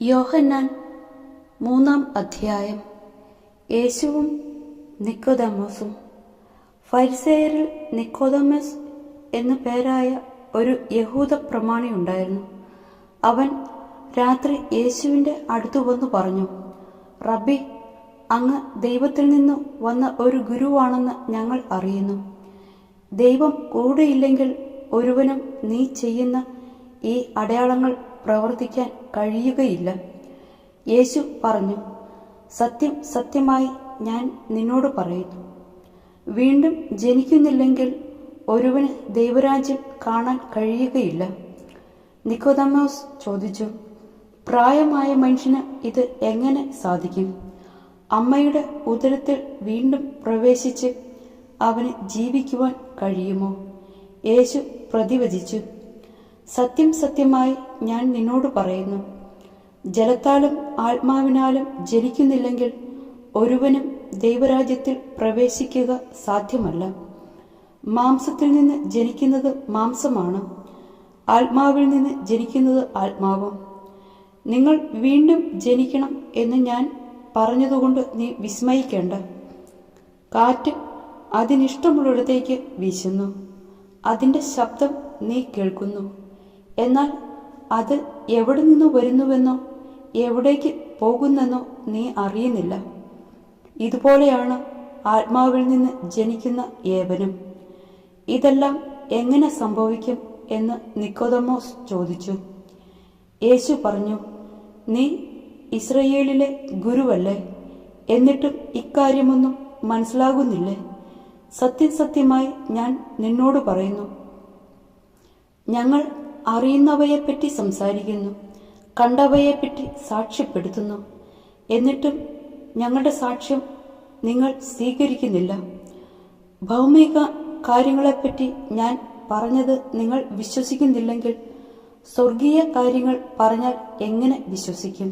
യോഹന്നാൻ 3-ാം അധ്യായം. യേശുവും നിക്കോദെമോസും. ഫരിസേയരിൽ നിക്കോദെമോസ് എന്നു പേരായ ഒരു യഹൂദ പ്രമാണി ഉണ്ടായിരുന്നു. അവൻ രാത്രി യേശുവിൻ്റെ അടുത്തു വന്നു പറഞ്ഞു, റബ്ബി, അങ്ങ് ദൈവത്തിൽ നിന്നു വന്ന ഒരു ഗുരുവാണെന്ന് ഞങ്ങൾ അറിയുന്നു. ദൈവം കൂടെയില്ലെങ്കിൽ ഒരുവനും നീ ചെയ്യുന്ന ഈ അടയാളങ്ങൾ പ്രവർത്തിക്കാൻ കഴിയുകയില്ല. യേശു പറഞ്ഞു, സത്യം സത്യമായി ഞാൻ നിന്നോട് പറയുന്നു, വീണ്ടും ജനിക്കുന്നില്ലെങ്കിൽ ഒരുവന് ദൈവരാജ്യം കാണാൻ കഴിയുകയില്ല. നിക്കോദെമോസ് ചോദിച്ചു, പ്രായമായ മനുഷ്യന് ഇത് എങ്ങനെ സാധിക്കും? അമ്മയുടെ ഉദരത്തിൽ വീണ്ടും പ്രവേശിച്ച് അവന് ജീവിക്കുവാൻ കഴിയുമോ? യേശു പ്രതിവചിച്ചു, സത്യം സത്യമായി ഞാൻ നിന്നോട് പറയുന്നു, ജലത്താലും ആത്മാവിനാലും ജനിക്കുന്നില്ലെങ്കിൽ ഒരുവനും ദൈവരാജ്യത്തിൽ പ്രവേശിക്കുക സാധ്യമല്ല. മാംസത്തിൽ നിന്ന് ജനിക്കുന്നത് മാംസമാണ്, ആത്മാവിൽ നിന്ന് ജനിക്കുന്നത് ആത്മാവും. നിങ്ങൾ വീണ്ടും ജനിക്കണം എന്ന് ഞാൻ പറഞ്ഞതുകൊണ്ട് നീ വിസ്മയിക്കേണ്ട. കാറ്റ് അതിനിഷ്ടമുള്ളിടത്തേക്ക് വീശുന്നു, അതിൻ്റെ ശബ്ദം നീ കേൾക്കുന്നു, എന്നാൽ അത് എവിടെ നിന്നു വരുന്നുവെന്നോ എവിടേക്ക് പോകുന്നെന്നോ നീ അറിയുന്നില്ല. ഇതുപോലെയാണ് ആത്മാവിൽ നിന്ന് ജനിക്കുന്ന ഏവനും. ഇതെല്ലാം എങ്ങനെ സംഭവിക്കും എന്ന് നിക്കോദെമോസ് ചോദിച്ചു. യേശു പറഞ്ഞു, നീ ഇസ്രയേലിലെ ഗുരുവല്ലേ? എന്നിട്ടും ഇക്കാര്യമൊന്നും മനസ്സിലാകുന്നില്ലേ? സത്യം സത്യമായി ഞാൻ നിന്നോട് പറയുന്നു, ഞങ്ങൾ അറിയുന്നവയെപ്പറ്റി സംസാരിക്കുന്നു, കണ്ടവയെപ്പറ്റി സാക്ഷ്യപ്പെടുത്തുന്നു, എന്നിട്ടും ഞങ്ങളുടെ സാക്ഷ്യം നിങ്ങൾ സ്വീകരിക്കുന്നില്ല. ഭൗമിക കാര്യങ്ങളെപ്പറ്റി ഞാൻ പറഞ്ഞത് നിങ്ങൾ വിശ്വസിക്കുന്നില്ലെങ്കിൽ സ്വർഗീയ കാര്യങ്ങൾ പറഞ്ഞാൽ എങ്ങനെ വിശ്വസിക്കും?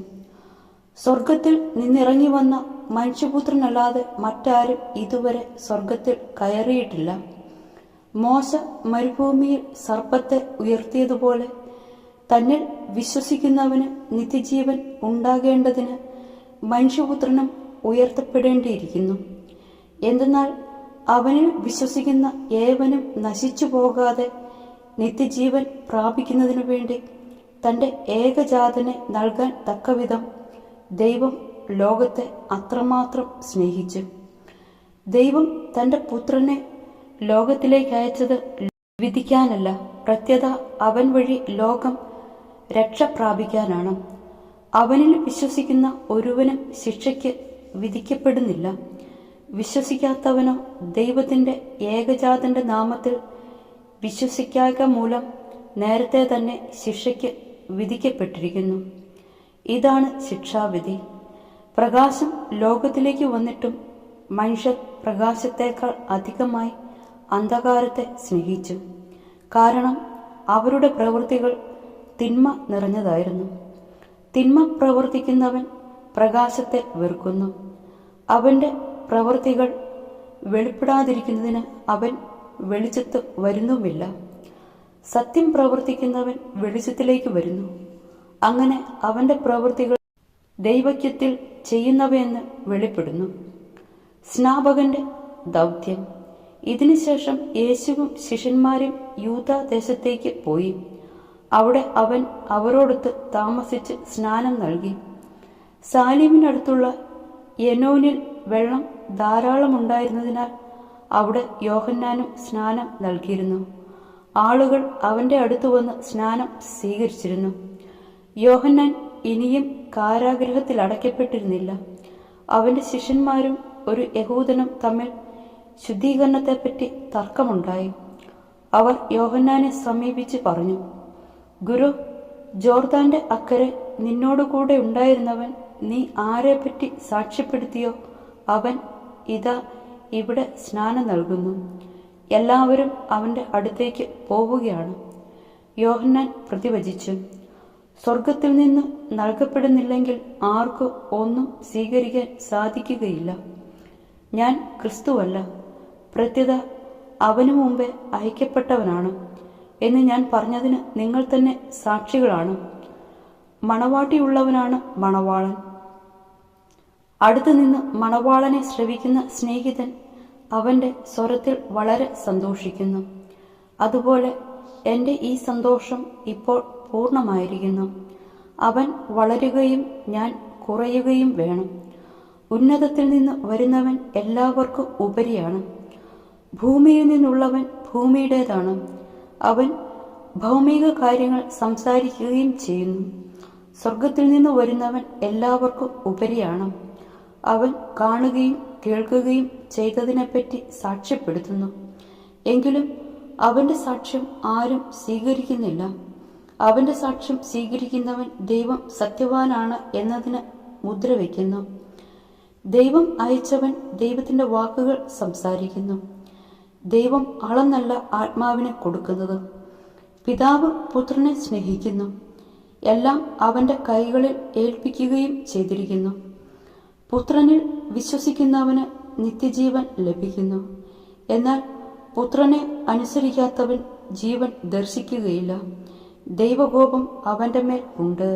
സ്വർഗത്തിൽ നിന്നിറങ്ങി വന്ന മനുഷ്യപുത്രനല്ലാതെ മറ്റാരും ഇതുവരെ സ്വർഗത്തിൽ കയറിയിട്ടില്ല. മോശ മരുഭൂമിയിൽ സർപ്പത്തെ ഉയർത്തിയതുപോലെ തന്നിൽ വിശ്വസിക്കുന്നവന് നിത്യജീവൻ ഉണ്ടാകേണ്ടതിന് മനുഷ്യപുത്രനും ഉയർത്തപ്പെടേണ്ടിയിരിക്കുന്നു. എന്തെന്നാൽ അവനിൽ വിശ്വസിക്കുന്ന ഏവനും നശിച്ചു പോകാതെ നിത്യജീവൻ പ്രാപിക്കുന്നതിനു വേണ്ടി തൻ്റെ ഏകജാതനെ നൽകാൻ തക്കവിധം ദൈവം ലോകത്തെ അത്രമാത്രം സ്നേഹിച്ചു. ദൈവം തൻ്റെ പുത്രനെ ലോകത്തിലേക്ക് അയച്ചത് വിധിക്കാനല്ല, പ്രത്യത അവൻ വഴി ലോകം രക്ഷ പ്രാപിക്കാനാണ്. അവനിൽ വിശ്വസിക്കുന്ന ഒരുവനും ശിക്ഷയ്ക്ക് വിധിക്കപ്പെടുന്നില്ല. വിശ്വസിക്കാത്തവനോ ദൈവത്തിൻ്റെ ഏകജാതന്റെ നാമത്തിൽ വിശ്വസിക്കായ്ക മൂലം നേരത്തെ തന്നെ ശിക്ഷയ്ക്ക് വിധിക്കപ്പെട്ടിരിക്കുന്നു. ഇതാണ് ശിക്ഷാവിധി. പ്രകാശം ലോകത്തിലേക്ക് വന്നിട്ടും മനുഷ്യർ പ്രകാശത്തേക്കാൾ അധികമായി അന്ധകാരത്തെ സ്നേഹിച്ചു, കാരണം അവരുടെ പ്രവൃത്തികൾ തിന്മ നിറഞ്ഞതായിരുന്നു. തിന്മ പ്രവർത്തിക്കുന്നവൻ പ്രകാശത്തെ വെറുക്കുന്നു, അവൻ്റെ പ്രവൃത്തികൾ വെളിപ്പെടാതിരിക്കുന്നതിന് അവൻ വെളിച്ചത്ത് വരുന്നുമില്ല. സത്യം പ്രവർത്തിക്കുന്നവൻ വെളിച്ചത്തിലേക്ക് വരുന്നു, അങ്ങനെ അവൻ്റെ പ്രവൃത്തികൾ ദൈവൈക്യത്തിൽ ചെയ്യുന്നവയെന്ന് വെളിപ്പെടുന്നു. സ്നാപകന്റെ ദൗത്യം. ഇതിനുശേഷം യേശുവും ശിഷ്യന്മാരും യൂദാദേശത്തേക്ക് പോയി. അവിടെ അവൻ അവരോടൊത്ത് താമസിച്ച് സ്നാനം നൽകി. സാലീമിനടുത്തുള്ള യനോനിൽ വെള്ളം ധാരാളമുണ്ടായിരുന്നതിനാൽ അവിടെ യോഹന്നാനും സ്നാനം നൽകിയിരുന്നു. ആളുകൾ അവൻ്റെ അടുത്തു വന്ന് സ്നാനം സ്വീകരിച്ചിരുന്നു. യോഹന്നാൻ ഇനിയും കാരാഗൃഹത്തിൽ അടയ്ക്കപ്പെട്ടിരുന്നില്ല. അവൻ്റെ ശിഷ്യന്മാരും ഒരു യഹൂദനും തമ്മിൽ ശുദ്ധീകരണത്തെപ്പറ്റി തർക്കമുണ്ടായി. അവർ യോഹന്നാനെ സമീപിച്ച് പറഞ്ഞു, ഗുരു, ജോർദാന്റെ അക്കരെ നിന്നോടുകൂടെ ഉണ്ടായിരുന്നവൻ നീ ആരെപ്പറ്റി സാക്ഷ്യപ്പെടുത്തിയോ അവൻ ഇതാ ഇവിടെ സ്നാനം നൽകുന്നു. എല്ലാവരും അവൻ്റെ അടുത്തേക്ക് പോവുകയാണ്. യോഹന്നാൻ പ്രതിവചിച്ചു, സ്വർഗത്തിൽ നിന്ന് നൽകപ്പെടുന്നില്ലെങ്കിൽ ആർക്കും ഒന്നും സ്വീകരിക്കാൻ സാധിക്കുകയില്ല. ഞാൻ ക്രിസ്തുവല്ല, പ്രത്യത അവനു മുമ്പേ അയക്കപ്പെട്ടവനാണ്. എന്ന് ഞാൻ പറഞ്ഞതിന് നിങ്ങൾ തന്നെ സാക്ഷികളാണ്. മണവാട്ടിയുള്ളവനാണ് മണവാളൻ. അടുത്തുനിന്ന് മണവാളനെ ശ്രവിക്കുന്ന സ്നേഹിതൻ അവന്റെ സ്വരത്തിൽ വളരെ സന്തോഷിക്കുന്നു. അതുപോലെ എൻ്റെ ഈ സന്തോഷം ഇപ്പോൾ പൂർണ്ണമായിരിക്കുന്നു. അവൻ വളരുകയും ഞാൻ കുറയുകയും വേണം. ഉന്നതത്തിൽ നിന്ന് വരുന്നവൻ എല്ലാവർക്കും ഉപരിയാണ്. ഭൂമിയിൽ നിന്നുള്ളവൻ ഭൂമിയുടേതാണ്. അവൻ ഭൗമിക കാര്യങ്ങൾ സംസാരിക്കുകയും ചെയ്യുന്നു. സ്വർഗത്തിൽ നിന്ന് വരുന്നവൻ എല്ലാവർക്കും ഉപരിയാണ്. അവൻ കാണുകയും കേൾക്കുകയും ചെയ്തതിനെപ്പറ്റി സാക്ഷ്യപ്പെടുത്തുന്നു. എങ്കിലും അവന്റെ സാക്ഷ്യം ആരും സ്വീകരിക്കുന്നില്ല. അവന്റെ സാക്ഷ്യം സ്വീകരിക്കുന്നവൻ ദൈവം സത്യവാനാണ് എന്നതിന് മുദ്ര വയ്ക്കുന്നു. ദൈവം അയച്ചവൻ ദൈവത്തിന്റെ വാക്കുകൾ സംസാരിക്കുന്നു. ദൈവം അളന്നല്ല ആത്മാവിനെ കൊടുക്കുന്നത്. പിതാവ് പുത്രനെ സ്നേഹിക്കുന്നു. എല്ലാം അവന്റെ കൈകളിൽ ഏൽപ്പിക്കുകയും ചെയ്തിരിക്കുന്നു. പുത്രനിൽ വിശ്വസിക്കുന്നവന് നിത്യജീവൻ ലഭിക്കുന്നു. എന്നാൽ പുത്രനെ അനുസരിക്കാത്തവൻ ജീവൻ ദർശിക്കുകയില്ല. ദൈവകോപം അവന്റെ മേൽ ഉണ്ട്.